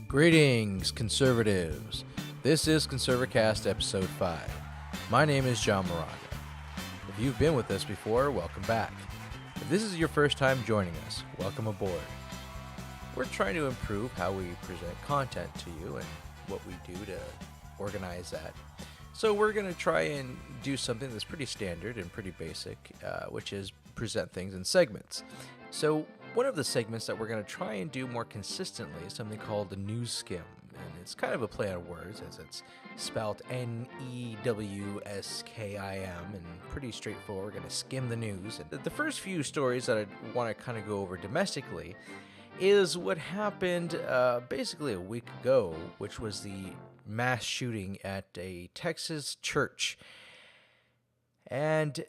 Greetings, conservatives. This is ConservaCast Episode 5. My name is John Moraga. If you've been with us before, welcome back. If this is your first time joining us, welcome aboard. We're trying to improve how we present content to you and what we do to organize that. So we're going to try and do something that's pretty standard and pretty basic, which is present things in segments. So one of the segments that we're going to try and do more consistently is something called the NEWSKIM, and it's kind of a play on words as it's spelled NEWSKIM, and pretty straightforward. We're going to skim the news. And the first few stories that I want to kind of go over domestically is what happened basically a week ago, which was the mass shooting at a Texas church. And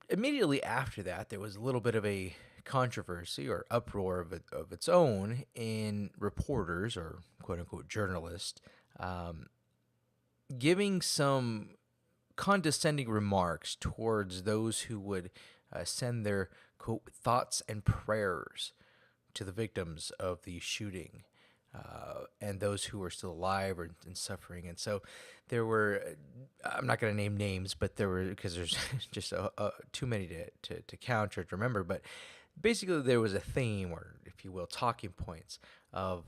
immediately after that, there was a little bit of a controversy or uproar of its own in reporters or quote-unquote journalists giving some condescending remarks towards those who would send their quote thoughts and prayers to the victims of the shooting and those who are still alive or and suffering. And so there were, I'm not going to name names, but there were, because there's just too many to count or to remember, but basically there was a theme, or if you will, talking points of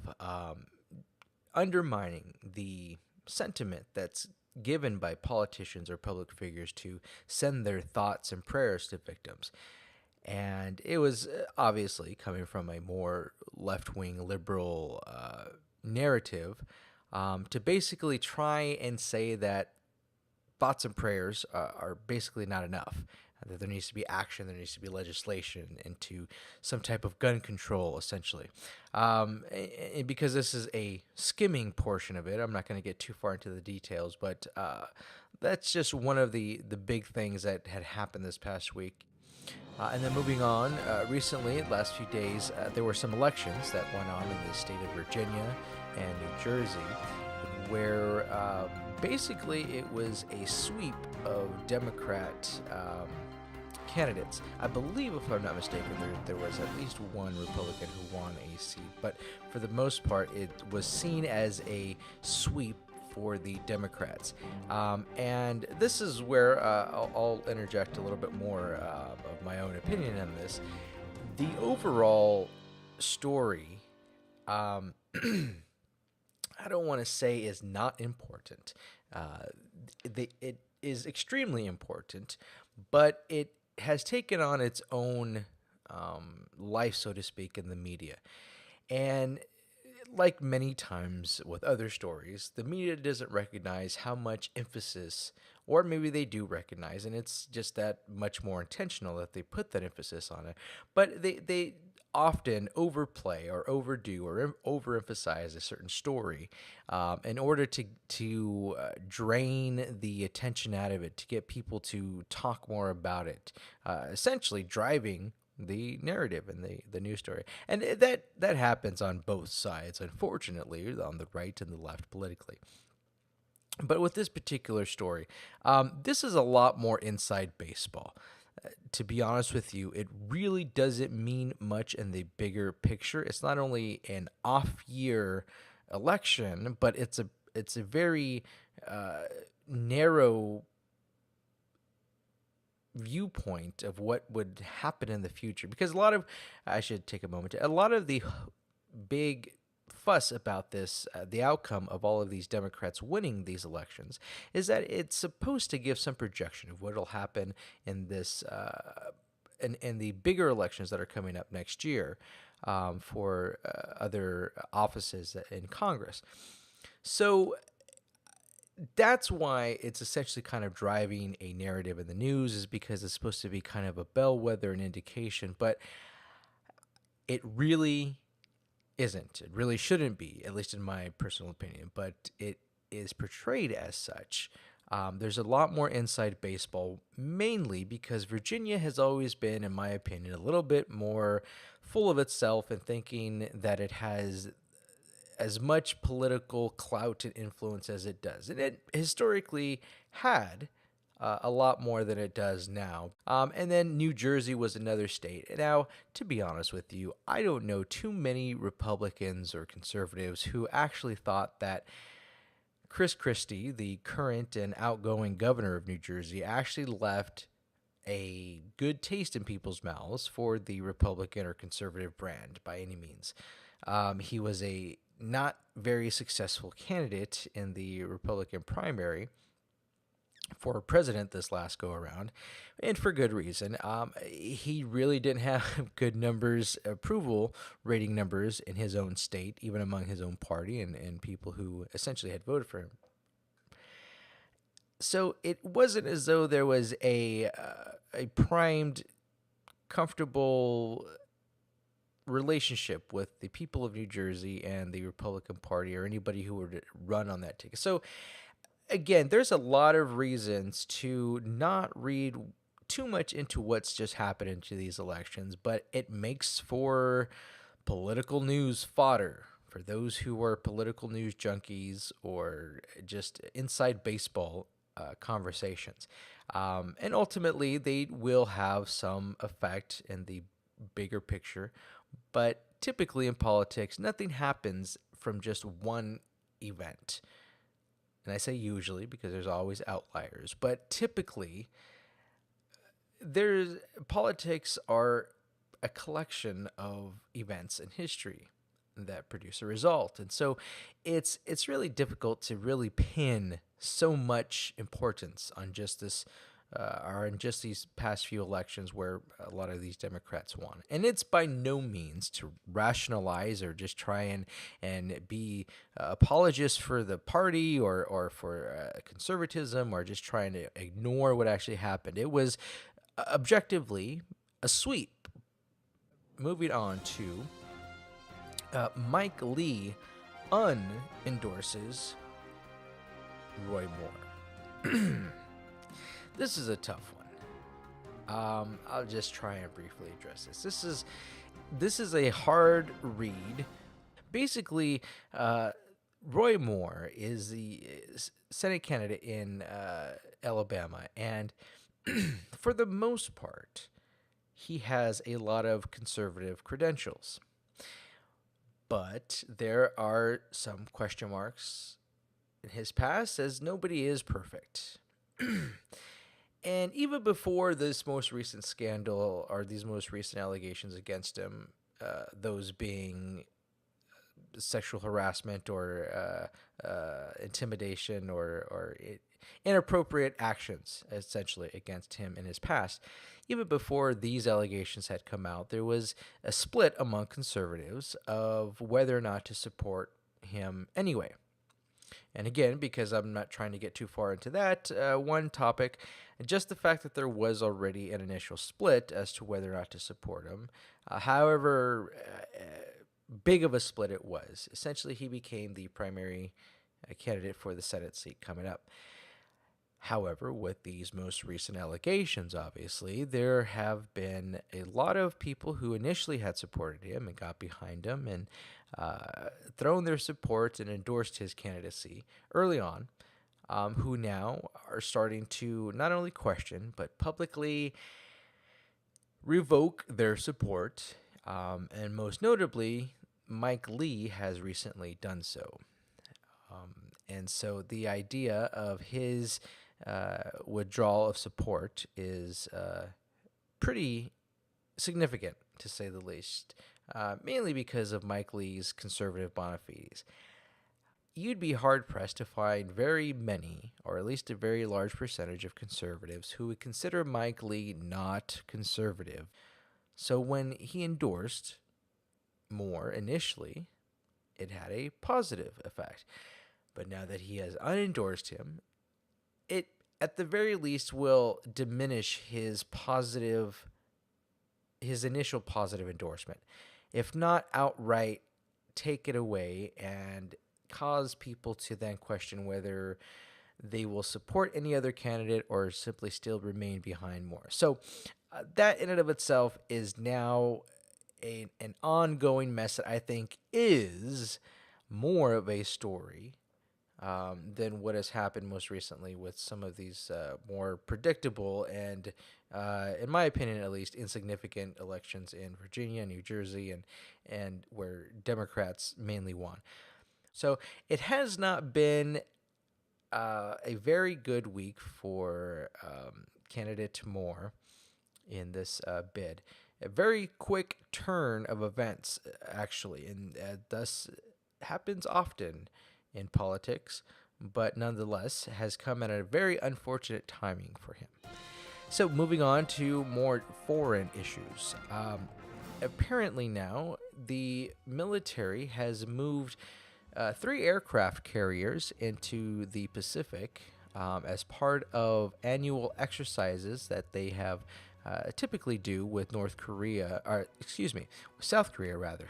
undermining the sentiment that's given by politicians or public figures to send their thoughts and prayers to victims. And it was obviously coming from a more left-wing liberal narrative to basically try and say that thoughts and prayers are basically not enough, that there needs to be action, there needs to be legislation into some type of gun control, essentially. And because this is a skimming portion of it, I'm not going to get too far into the details, but that's just one of the big things that had happened this past week. And then moving on, recently, the last few days, there were some elections that went on in the state of Virginia and New Jersey, where basically it was a sweep of Democrat candidates. I believe, if I'm not mistaken, there was at least one Republican who won a seat, but for the most part, it was seen as a sweep for the Democrats. And this is where I'll interject a little bit more of my own opinion on this. The overall story, I don't want to say is not important. It is extremely important, but it has taken on its own life, so to speak, in the media. And like many times with other stories, the media doesn't recognize how much emphasis, or maybe they do recognize, and it's just that much more intentional that they put that emphasis on it. But they often overplay or overdo or overemphasize a certain story in order to drain the attention out of it, to get people to talk more about it, essentially driving the narrative and the news story. And that happens on both sides, unfortunately, on the right and the left politically. But with this particular story, this is a lot more inside baseball. To be honest with you, it really doesn't mean much in the bigger picture. It's not only an off-year election, but it's a very narrow viewpoint of what would happen in the future, because I should take a moment, a lot of the big fuss about this, the outcome of all of these Democrats winning these elections, is that it's supposed to give some projection of what will happen in this in the bigger elections that are coming up next year for other offices in Congress. So that's why it's essentially kind of driving a narrative in the news, is because it's supposed to be kind of a bellwether, an indication, but it really isn't. It really shouldn't be, at least in my personal opinion, but it is portrayed as such. There's a lot more inside baseball, mainly because Virginia has always been, in my opinion, a little bit more full of itself and thinking that it has as much political clout and influence as it does. And it historically had a lot more than it does now. And then New Jersey was another state. Now, to be honest with you, I don't know too many Republicans or conservatives who actually thought that Chris Christie, the current and outgoing governor of New Jersey, actually left a good taste in people's mouths for the Republican or conservative brand by any means. He was a not very successful candidate in the Republican primary for president this last go around, and for good reason. He really didn't have good numbers, approval rating numbers in his own state, even among his own party and people who essentially had voted for him. So it wasn't as though there was a primed, comfortable relationship with the people of New Jersey and the Republican Party or anybody who would run on that ticket. So again, there's a lot of reasons to not read too much into what's just happened into these elections, but it makes for political news fodder for those who are political news junkies or just inside baseball conversations. And ultimately, they will have some effect in the bigger picture. But typically in politics, nothing happens from just one event. And I say usually because there's always outliers. But typically, politics are a collection of events in history that produce a result. And so it's really difficult to really pin so much importance on just this or in just these past few elections where a lot of these Democrats won. And it's by no means to rationalize or just try and be apologists for the party or for conservatism or just trying to ignore what actually happened. It was objectively a sweep. Moving on to Mike Lee unendorses Roy Moore. This is a tough one. I'll just try and briefly address this. This is a hard read. Basically, Roy Moore is the Senate candidate in Alabama, and for the most part, he has a lot of conservative credentials. But there are some question marks in his past, as nobody is perfect. And even before this most recent scandal or these most recent allegations against him, those being sexual harassment or intimidation or inappropriate actions, essentially, against him in his past, even before these allegations had come out, there was a split among conservatives of whether or not to support him anyway. And again, because I'm not trying to get too far into that one topic, just the fact that there was already an initial split as to whether or not to support him, however big of a split it was, essentially he became the primary candidate for the Senate seat coming up. However, with these most recent allegations, obviously, there have been a lot of people who initially had supported him and got behind him and thrown their support and endorsed his candidacy early on, who now are starting to not only question, but publicly revoke their support. And most notably, Mike Lee has recently done so. And so the idea of his withdrawal of support is pretty significant, to say the least, mainly because of Mike Lee's conservative bona fides. You'd be hard-pressed to find very many, or at least a very large percentage of conservatives who would consider Mike Lee not conservative. So when he endorsed Moore initially, it had a positive effect. But now that he has unendorsed him, it at the very least will diminish his initial positive endorsement, if not outright take it away and cause people to then question whether they will support any other candidate or simply still remain behind Moore. So that in and of itself is now an ongoing mess that I think is more of a story than what has happened most recently with some of these more predictable and, in my opinion at least, insignificant elections in Virginia, New Jersey, and where Democrats mainly won. So it has not been a very good week for candidate Moore in this bid. A very quick turn of events, actually, and thus happens often in politics, but nonetheless has come at a very unfortunate timing for him. So, moving on to more foreign issues. Apparently, now the military has moved 3 aircraft carriers into the Pacific as part of annual exercises that they have typically do with North Korea, or excuse me, South Korea rather.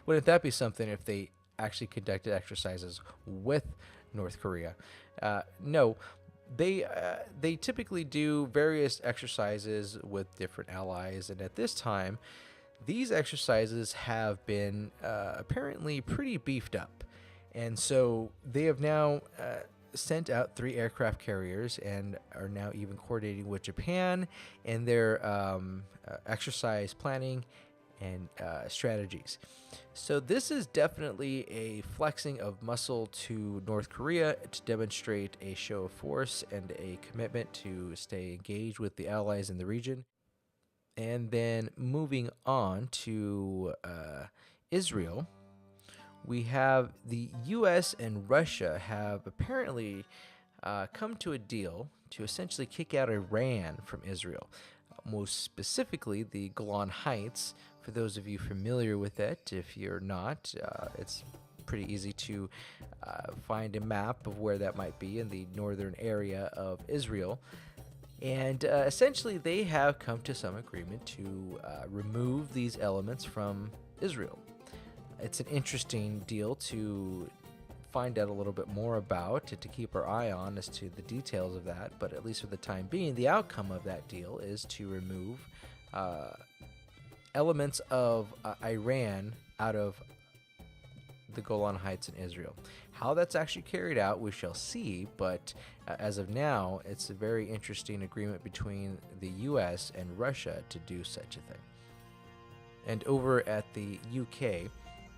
Wouldn't that be something if they actually conducted exercises with North Korea? No, they typically do various exercises with different allies, and at this time, these exercises have been apparently pretty beefed up. And so they have now sent out 3 aircraft carriers and are now even coordinating with Japan in their exercise planning and strategies. So this is definitely a flexing of muscle to North Korea to demonstrate a show of force and a commitment to stay engaged with the allies in the region. And then moving on to Israel, we have the U.S. and Russia have apparently come to a deal to essentially kick out Iran from Israel. Most specifically, the Golan Heights. For those of you familiar with it, if you're not, it's pretty easy to find a map of where that might be in the northern area of Israel. And essentially, they have come to some agreement to remove these elements from Israel. It's an interesting deal to find out a little bit more about, to keep our eye on as to the details of that. But at least for the time being, the outcome of that deal is to remove elements of Iran out of the Golan Heights in Israel. How that's actually carried out, we shall see, but as of now, it's a very interesting agreement between the U.S. and Russia to do such a thing. And over at the UK,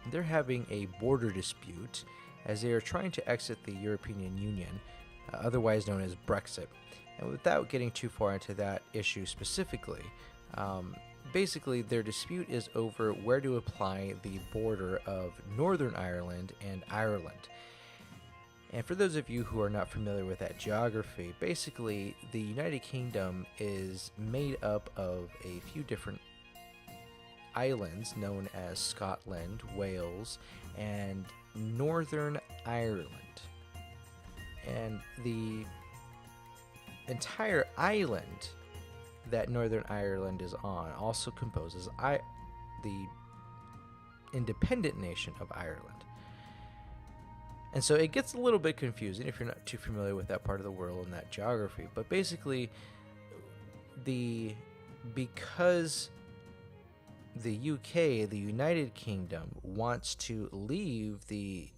they're having a border dispute as they are trying to exit the European Union, otherwise known as Brexit. And without getting too far into that issue specifically, basically, their dispute is over where to apply the border of Northern Ireland and Ireland. And for those of you who are not familiar with that geography, basically, the United Kingdom is made up of a few different islands known as Scotland, Wales, and Northern Ireland. And the entire island that Northern Ireland is on also composes the independent nation of Ireland. And so it gets a little bit confusing if you're not too familiar with that part of the world and that geography. But basically, because the UK, the United Kingdom, wants to leave the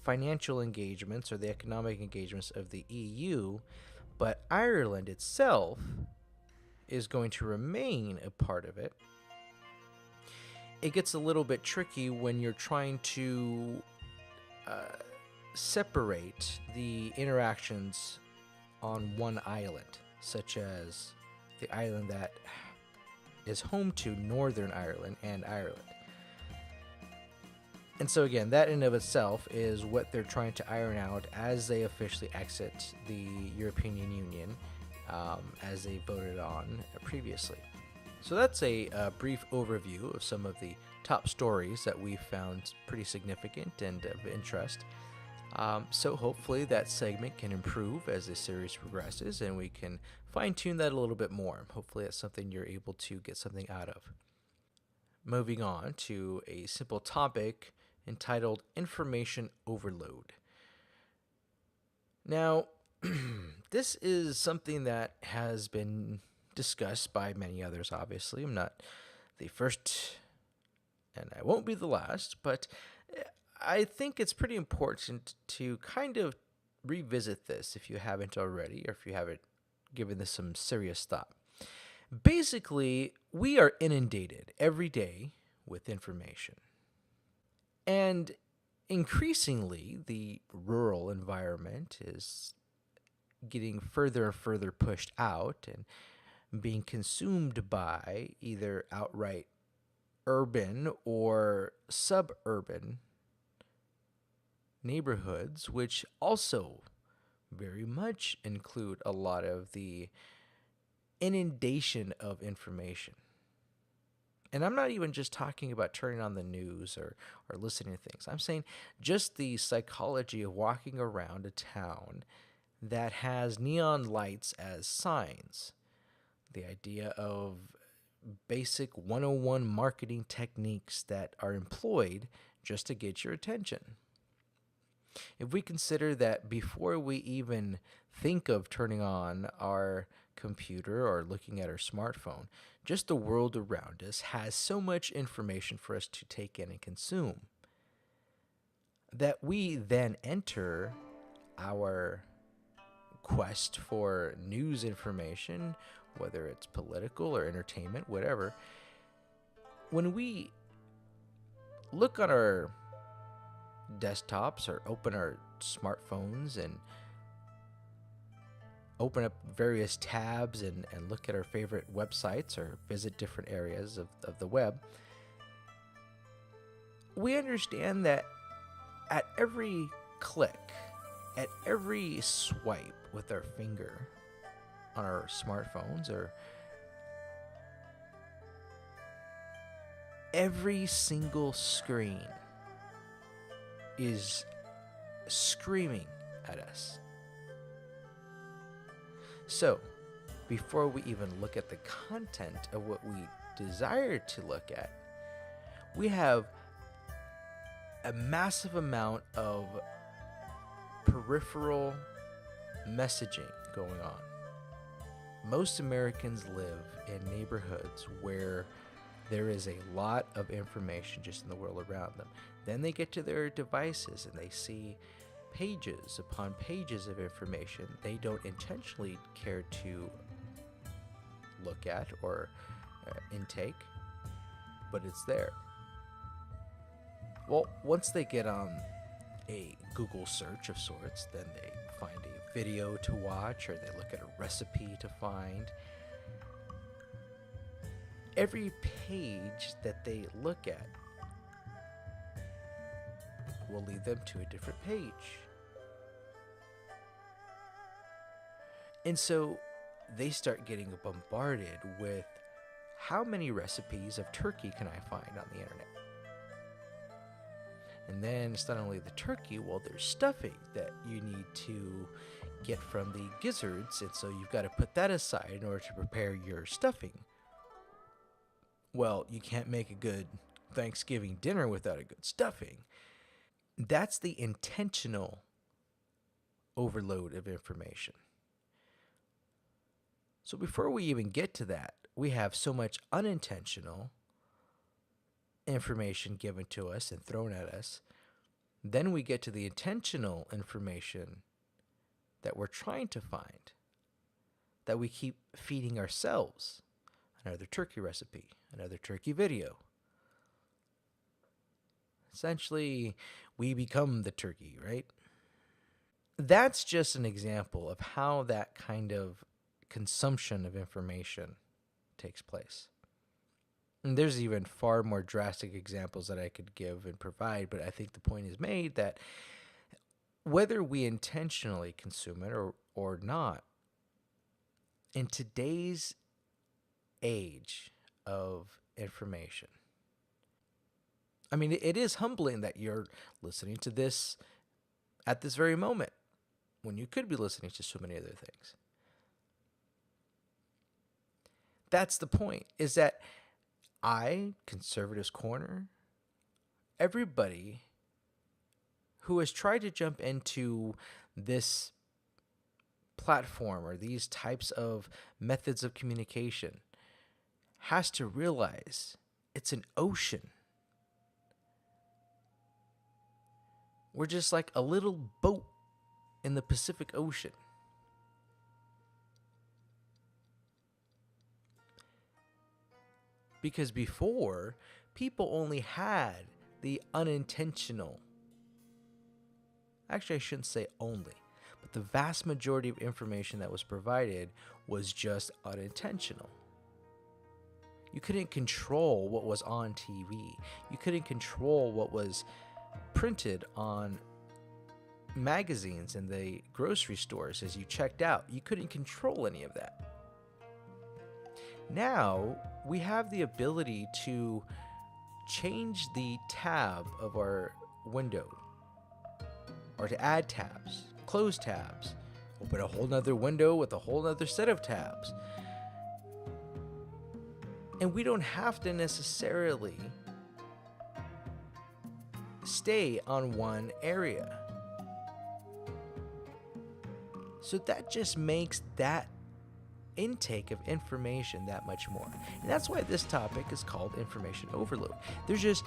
financial engagements or the economic engagements of the EU, but Ireland itself is going to remain a part of it, it gets a little bit tricky when you're trying to separate the interactions on one island, such as the island that is home to Northern Ireland and Ireland. And so again, that in of itself is what they're trying to iron out as they officially exit the European Union, as they voted on previously. So that's a brief overview of some of the top stories that we found pretty significant and of interest. So hopefully that segment can improve as the series progresses and we can fine-tune that a little bit more. Hopefully that's something you're able to get something out of. Moving on to a simple topic entitled Information Overload. Now, this is something that has been discussed by many others, obviously. I'm not the first, and I won't be the last, but I think it's pretty important to kind of revisit this if you haven't already, or if you haven't given this some serious thought. Basically, we are inundated every day with information. And increasingly, the rural environment is getting further and further pushed out and being consumed by either outright urban or suburban neighborhoods, which also very much include a lot of the inundation of information. And I'm not even just talking about turning on the news or listening to things. I'm saying just the psychology of walking around a town that has neon lights as signs. The idea of basic 101 marketing techniques that are employed just to get your attention. If we consider that before we even think of turning on our computer or looking at our smartphone, just the world around us has so much information for us to take in and consume that we then enter our quest for news information, whether it's political or entertainment, whatever. When we look on our desktops or open our smartphones and open up various tabs and look at our favorite websites or visit different areas of the web, we understand that at every click, at every swipe with our finger on our smartphones, or every single screen is screaming at us. So, before we even look at the content of what we desire to look at, we have a massive amount of peripheral messaging going on. Most Americans live in neighborhoods where there is a lot of information just in the world around them. Then they get to their devices and they see pages upon pages of information they don't intentionally care to look at or intake, but it's there. Well, once they get on a Google search of sorts, then they find a video to watch or they look at a recipe to find. Every page that they look at will lead them to a different page. And so they start getting bombarded with how many recipes of turkey can I find on the internet? And then it's not only the turkey, well, there's stuffing that you need to get from the gizzards, and so you've got to put that aside in order to prepare your stuffing. Well, you can't make a good Thanksgiving dinner without a good stuffing. That's the intentional overload of information. So before we even get to that, we have so much unintentional information given to us and thrown at us. Then we get to the intentional information that we're trying to find, that we keep feeding ourselves. Another turkey recipe, another turkey video. Essentially, we become the turkey, right? That's just an example of how that kind of consumption of information takes place. And there's even far more drastic examples that I could give and provide, but I think the point is made that whether we intentionally consume it or not, in today's age of information, I mean, it is humbling that you're listening to this at this very moment when you could be listening to so many other things. That's the point, is that I, Conservatives Corner, everybody who has tried to jump into this platform or these types of methods of communication has to realize it's an ocean. We're just like a little boat in the Pacific Ocean. Because before, people only had the unintentional. Actually, I shouldn't say only, but the vast majority of information that was provided was just unintentional. You couldn't control what was on TV. You couldn't control what was printed on magazines in the grocery stores as you checked out. You couldn't control any of that. Now, we have the ability to change the tab of our window, or to add tabs, close tabs, open a whole nother window with a whole nother set of tabs. And we don't have to necessarily stay on one area. So that just makes that intake of information that much more. And that's why this topic is called information overload. There's just,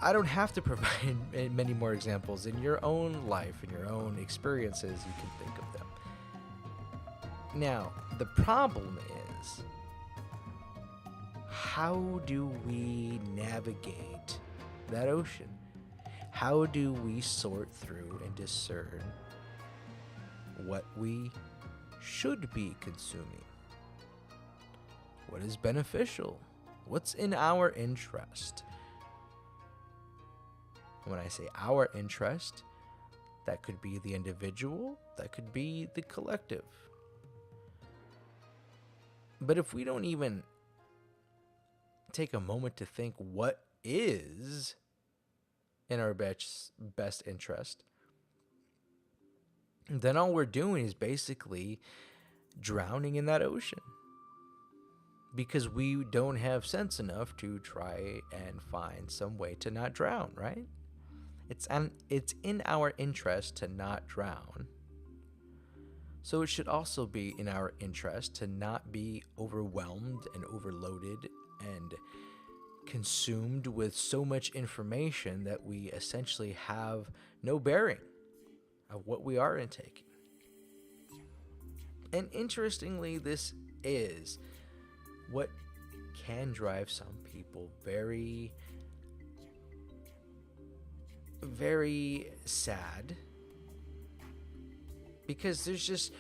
I don't have to provide many more examples. In your own life, in your own experiences, you can think of them. Now, the problem is, how do we navigate that ocean? How do we sort through and discern what we should be consuming? What is beneficial? What's in our interest? When I say our interest, that could be the individual, that could be the collective. But if we don't even take a moment to think what is in our best interest, then all we're doing is basically drowning in that ocean, because we don't have sense enough to try and find some way to not drown, right? It's in our interest to not drown. So it should also be in our interest to not be overwhelmed and overloaded and consumed with so much information that we essentially have no bearing of what we are intaking. And interestingly, this is what can drive some people very, very sad, because there's just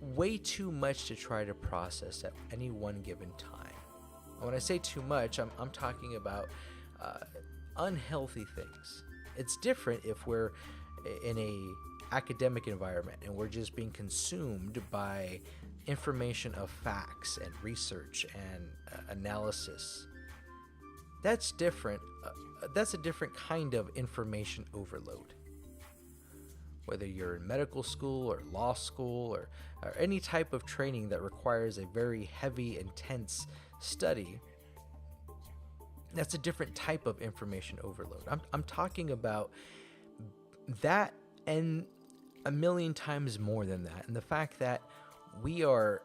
way too much to try to process at any one given time. And when I say too much, I'm talking about unhealthy things. It's different if we're in a academic environment and we're just being consumed by information of facts and research and analysis. That's different. That's a different kind of information overload. Whether you're in medical school or law school or any type of training that requires a very heavy, intense study, that's a different type of information overload. I'm talking about that and a million times more than that. And the fact that we are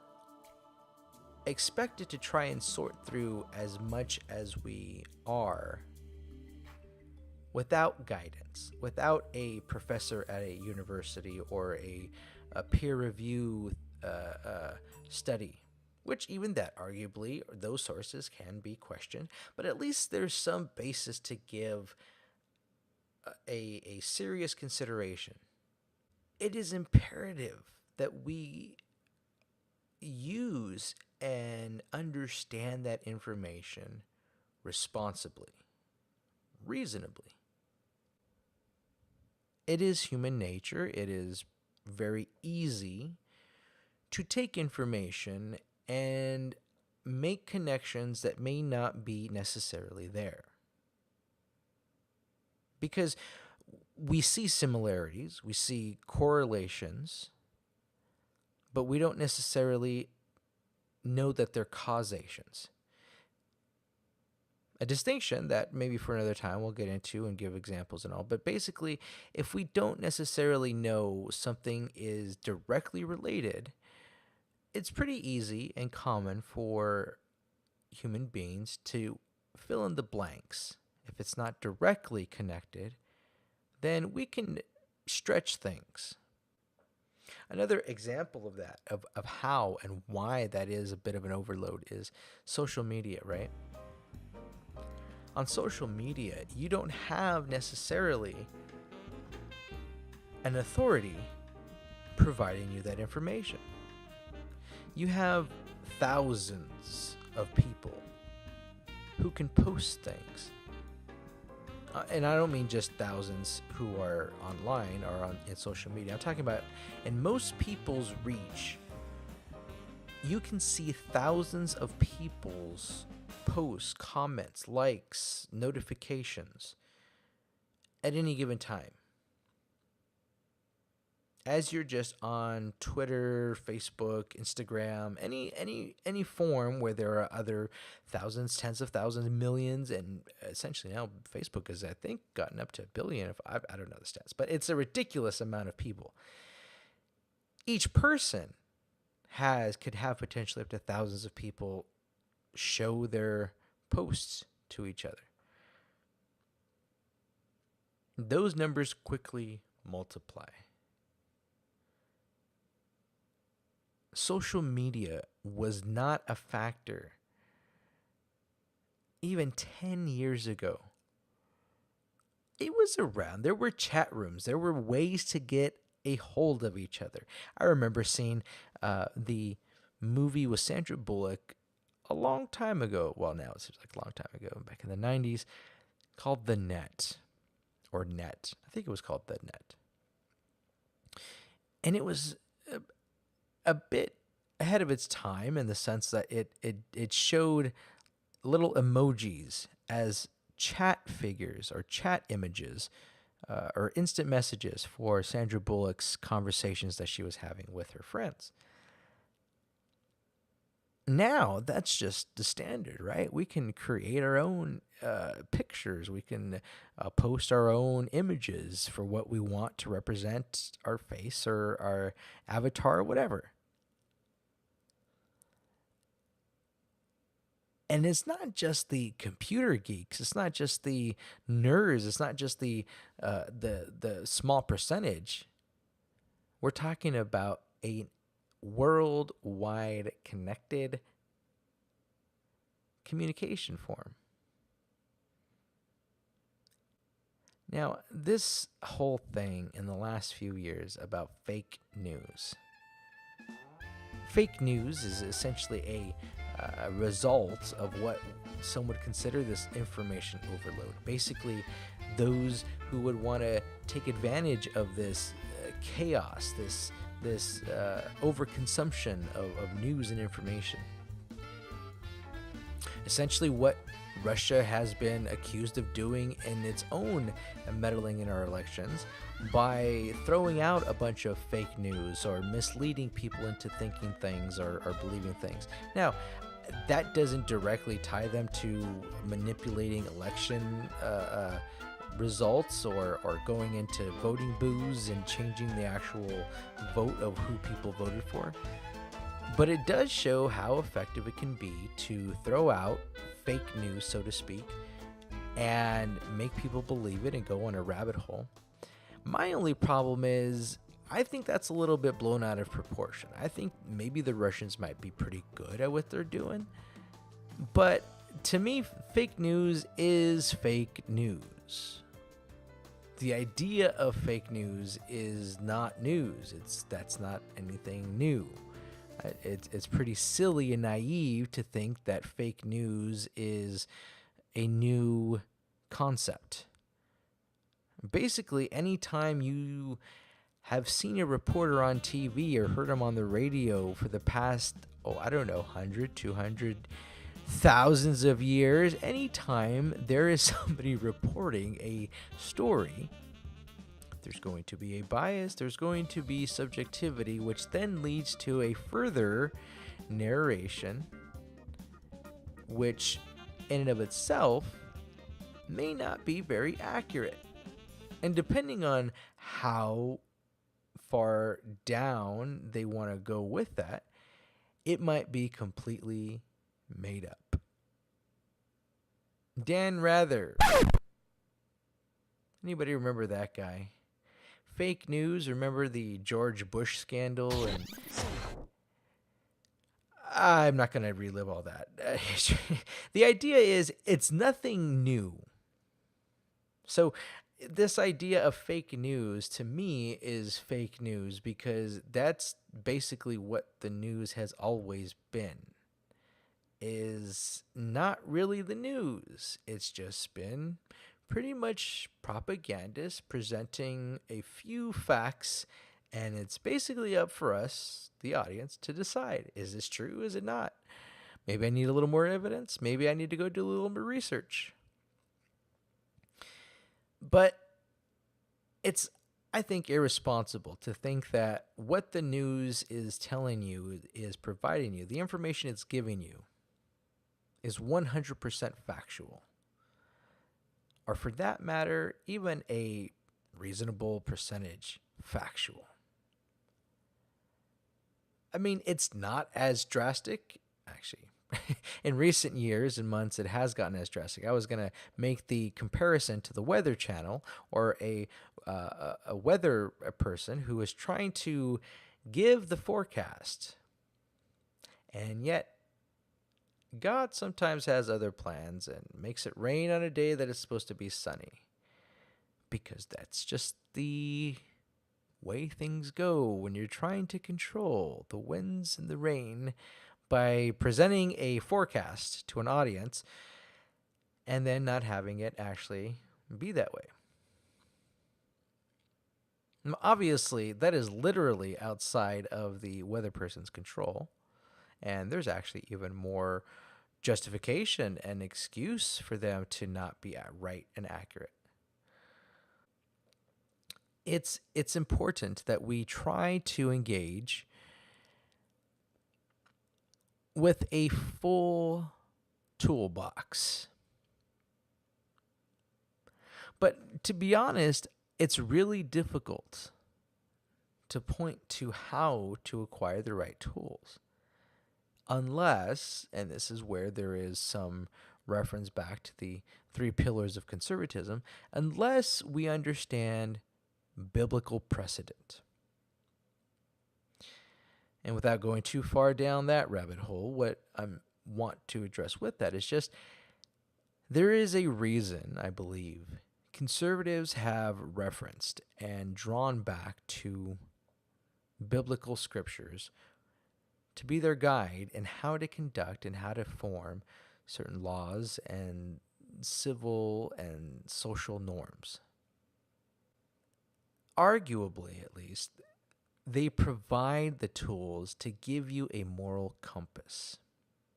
expected to try and sort through as much as we are without guidance, without a professor at a university or a peer review study, which even that, arguably, those sources can be questioned, but at least there's some basis to give a serious consideration. It is imperative that we use and understand that information responsibly, reasonably. It is human nature. It is very easy to take information and make connections that may not be necessarily there. Because we see similarities, we see correlations, but we don't necessarily know that they're causations. A distinction that maybe for another time we'll get into and give examples and all. But basically, if we don't necessarily know something is directly related, it's pretty easy and common for human beings to fill in the blanks. If it's not directly connected, then we can stretch things. Another example of that, of how and why that is a bit of an overload, is social media, right? On social media, you don't have necessarily an authority providing you that information. You have thousands of people who can post things. And I don't mean just thousands who are online or in social media. I'm talking about in most people's reach, you can see thousands of people's posts, comments, likes, notifications at any given time. As you're just on Twitter, Facebook, Instagram, any form where there are other thousands, tens of thousands, millions, and essentially now Facebook has, I think, gotten up to a billion. If I don't know the stats, but it's a ridiculous amount of people. Each person could have potentially up to thousands of people show their posts to each other. Those numbers quickly multiply. Social media was not a factor even 10 years ago. It was around. There were chat rooms. There were ways to get a hold of each other. I remember seeing the movie with Sandra Bullock a long time ago. Well, now it seems like a long time ago, back in the 90s, called The Net, or Net. I think it was called The Net. And it was a bit ahead of its time in the sense that it showed little emojis as chat figures or chat images or instant messages for Sandra Bullock's conversations that she was having with her friends. Now that's just the standard, right? We can create our own pictures. We can post our own images for what we want to represent our face or our avatar or whatever. And it's not just the computer geeks. It's not just the nerds. It's not just the small percentage. We're talking about a worldwide connected communication form. Now, this whole thing in the last few years about fake news. Fake news is essentially a result of what some would consider this information overload. Basically, those who would want to take advantage of this chaos, this overconsumption of news and information. Essentially, what Russia has been accused of doing in its own meddling in our elections by throwing out a bunch of fake news or misleading people into thinking things or believing things. Now, that doesn't directly tie them to manipulating election results or going into voting booths and changing the actual vote of who people voted for. But it does show how effective it can be to throw out fake news, so to speak, and make people believe it and go on a rabbit hole. My only problem is I think that's a little bit blown out of proportion. I think maybe the Russians might be pretty good at what they're doing. But to me, fake news is fake news. The idea of fake news is not news. That's not anything new. It's pretty silly and naive to think that fake news is a new concept. Basically, anytime you have seen a reporter on TV or heard him on the radio for the past, 100, 200, thousands of years, anytime there is somebody reporting a story, there's going to be a bias, there's going to be subjectivity, which then leads to a further narration, which in and of itself may not be very accurate. And depending on how far down they want to go with that, it might be completely made up. Dan Rather Anybody remember that guy? Fake news. Remember the George Bush scandal? And I'm not going to relive all that. The idea is it's nothing new. So this idea of fake news to me is fake news because that's basically what the news has always been. Is not really the news. It's just been pretty much propagandists presenting a few facts, and it's basically up for us, the audience, to decide, is this true, is it not? Maybe I need a little more evidence. Maybe I need to go do a little more research. But it's, I think, irresponsible to think that what the news is telling you, is providing you, the information it's giving you, is 100% factual. Or for that matter, even a reasonable percentage factual. I mean, it's not as drastic, actually. In recent years and months, it has gotten as drastic. I was going to make the comparison to the Weather Channel or a weather person who is trying to give the forecast. And yet, God sometimes has other plans and makes it rain on a day that is supposed to be sunny. Because that's just the way things go when you're trying to control the winds and the rain by presenting a forecast to an audience and then not having it actually be that way. Now, obviously, that is literally outside of the weather person's control. And there's actually even more justification and excuse for them to not be right and accurate. It's important that we try to engage with a full toolbox. But to be honest, it's really difficult to point to how to acquire the right tools. Unless, and this is where there is some reference back to the 3 pillars of conservatism, unless we understand biblical precedent. And without going too far down that rabbit hole, what I want to address with that is just there is a reason, I believe, conservatives have referenced and drawn back to biblical scriptures to be their guide in how to conduct and how to form certain laws and civil and social norms. Arguably, at least, they provide the tools to give you a moral compass.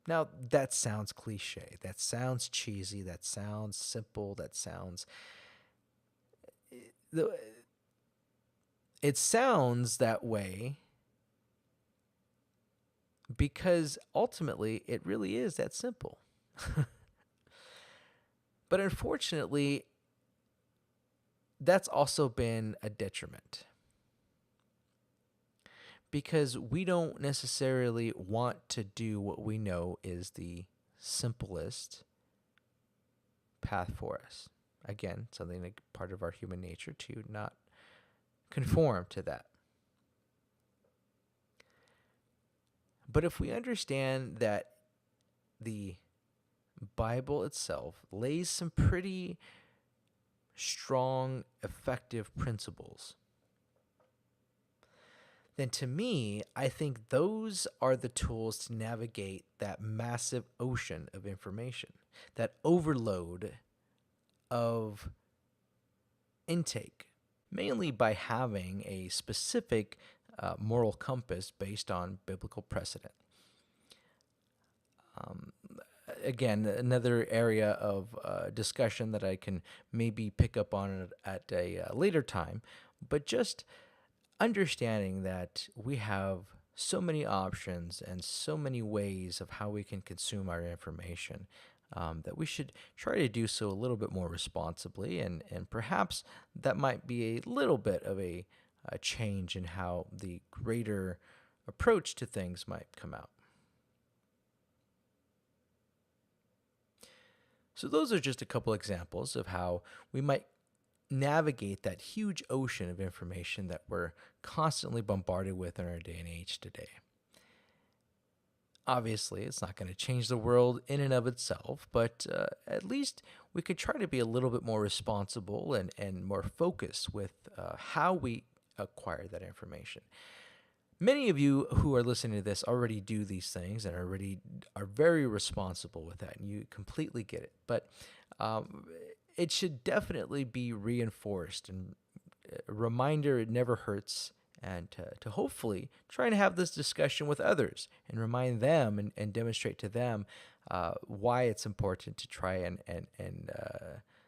Now, that sounds cliche. That sounds cheesy. That sounds simple. That sounds... It sounds that way because ultimately it really is that simple. But unfortunately, that's also been a detriment. Because we don't necessarily want to do what we know is the simplest path for us. Again, something like part of our human nature to not conform to that. But if we understand that the Bible itself lays some pretty strong, effective principles, then to me, I think those are the tools to navigate that massive ocean of information, that overload of intake, mainly by having a specific moral compass based on biblical precedent. Again, another area of discussion that I can maybe pick up on at a later time, but just understanding that we have so many options and so many ways of how we can consume our information that we should try to do so a little bit more responsibly, and perhaps that might be a little bit of a change in how the greater approach to things might come out. So those are just a couple examples of how we might navigate that huge ocean of information that we're constantly bombarded with in our day and age today. Obviously, it's not going to change the world in and of itself, but at least we could try to be a little bit more responsible and more focused with how we acquire that information. Many of you who are listening to this already do these things and already are very responsible with that, and you completely get it. But it should definitely be reinforced, and a reminder it never hurts, and to hopefully try and have this discussion with others and remind them and demonstrate to them why it's important to try and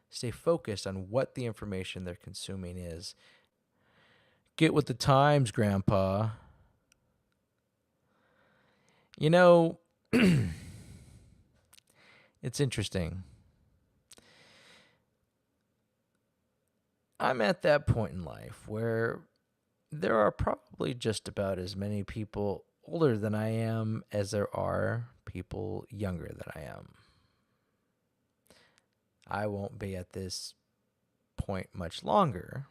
stay focused on what the information they're consuming is. Get with the times, Grandpa. You know, it's interesting. I'm at that point in life where there are probably just about as many people older than I am as there are people younger than I am. I won't be at this point much longer.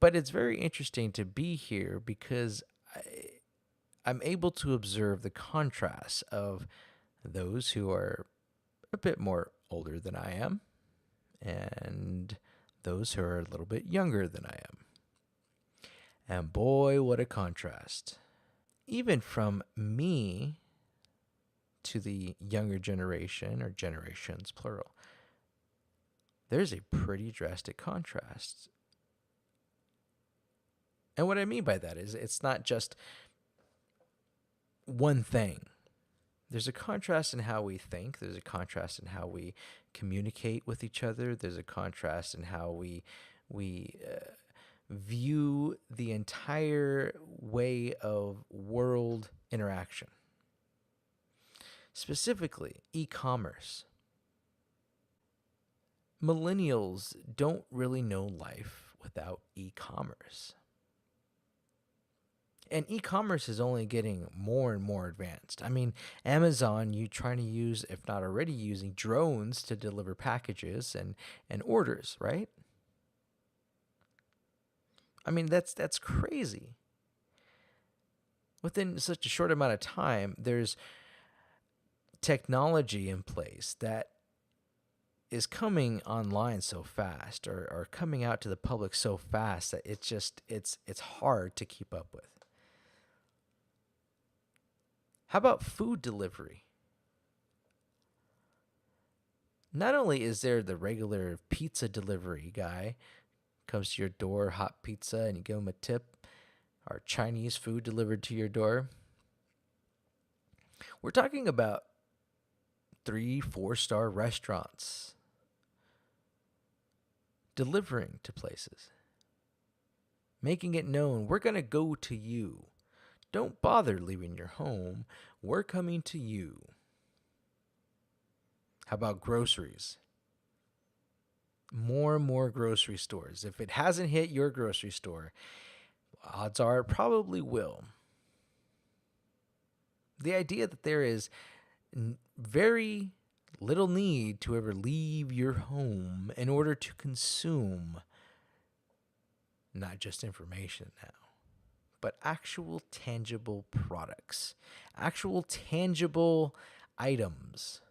But it's very interesting to be here because I'm able to observe the contrast of those who are a bit more older than I am and those who are a little bit younger than I am. And boy, what a contrast. Even from me to the younger generation, or generations plural, there's a pretty drastic contrast. And what I mean by that is it's not just one thing. There's a contrast in how we think. There's a contrast in how we communicate with each other. There's a contrast in how we view the entire way of world interaction. Specifically, e-commerce. Millennials don't really know life without e-commerce. And e-commerce is only getting more and more advanced. I mean, Amazon, you trying to use, if not already using, drones to deliver packages and orders, right? I mean, that's crazy. Within such a short amount of time, there's technology in place that is coming online so fast, or coming out to the public so fast that it's hard to keep up with. How about food delivery? Not only is there the regular pizza delivery guy, comes to your door, hot pizza, and you give him a tip, or Chinese food delivered to your door. We're talking about 3-4-star restaurants delivering to places, making it known, we're going to go to you. Don't bother leaving your home. We're coming to you. How about groceries? More and more grocery stores. If it hasn't hit your grocery store, odds are it probably will. The idea that there is very little need to ever leave your home in order to consume not just information now, but actual tangible products, actual tangible items.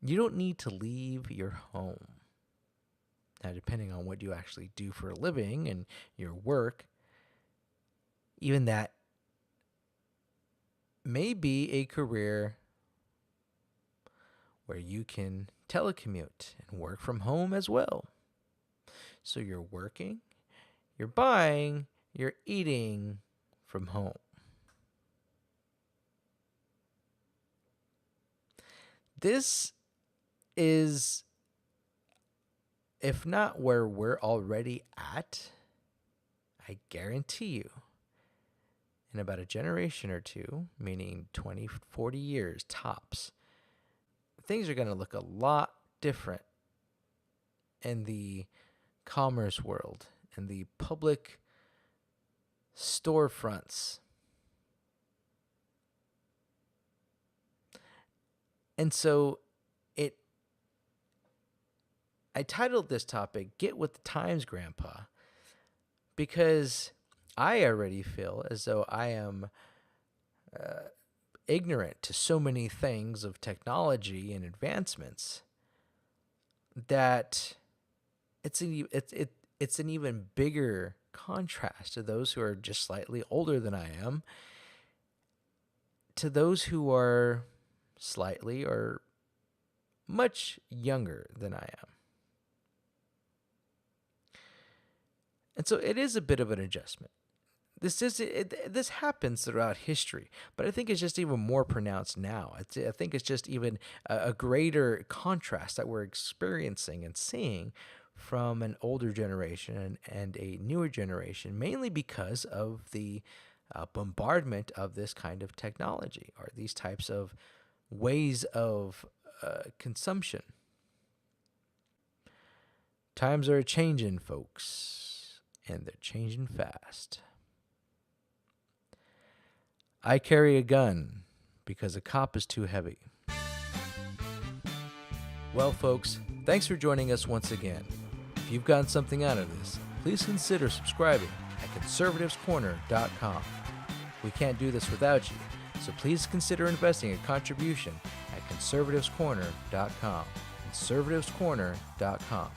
You don't need to leave your home. Now, depending on what you actually do for a living and your work, even that may be a career where you can telecommute and work from home as well. So you're working, you're buying, you're eating from home. This is, if not where we're already at, I guarantee you, in about a generation or two, meaning 20, 40 years tops, things are going to look a lot different in the commerce world, in the public storefronts. And so I titled this topic, Get with the Times, Grandpa, because I already feel as though I am ignorant to so many things of technology and advancements that it's an even bigger contrast to those who are just slightly older than I am, to those who are slightly or much younger than I am. And so it is a bit of an adjustment. This happens throughout history, but I think it's just even more pronounced now. I think it's just even a greater contrast that we're experiencing and seeing from an older generation and a newer generation, mainly because of the bombardment of this kind of technology or these types of ways of consumption. Times are a-changin', folks, and they're changing fast. I carry a gun because a cop is too heavy. Well, folks, thanks for joining us once again. If you've gotten something out of this, please consider subscribing at conservativescorner.com. We can't do this without you, so please consider investing a contribution at conservativescorner.com. conservativescorner.com.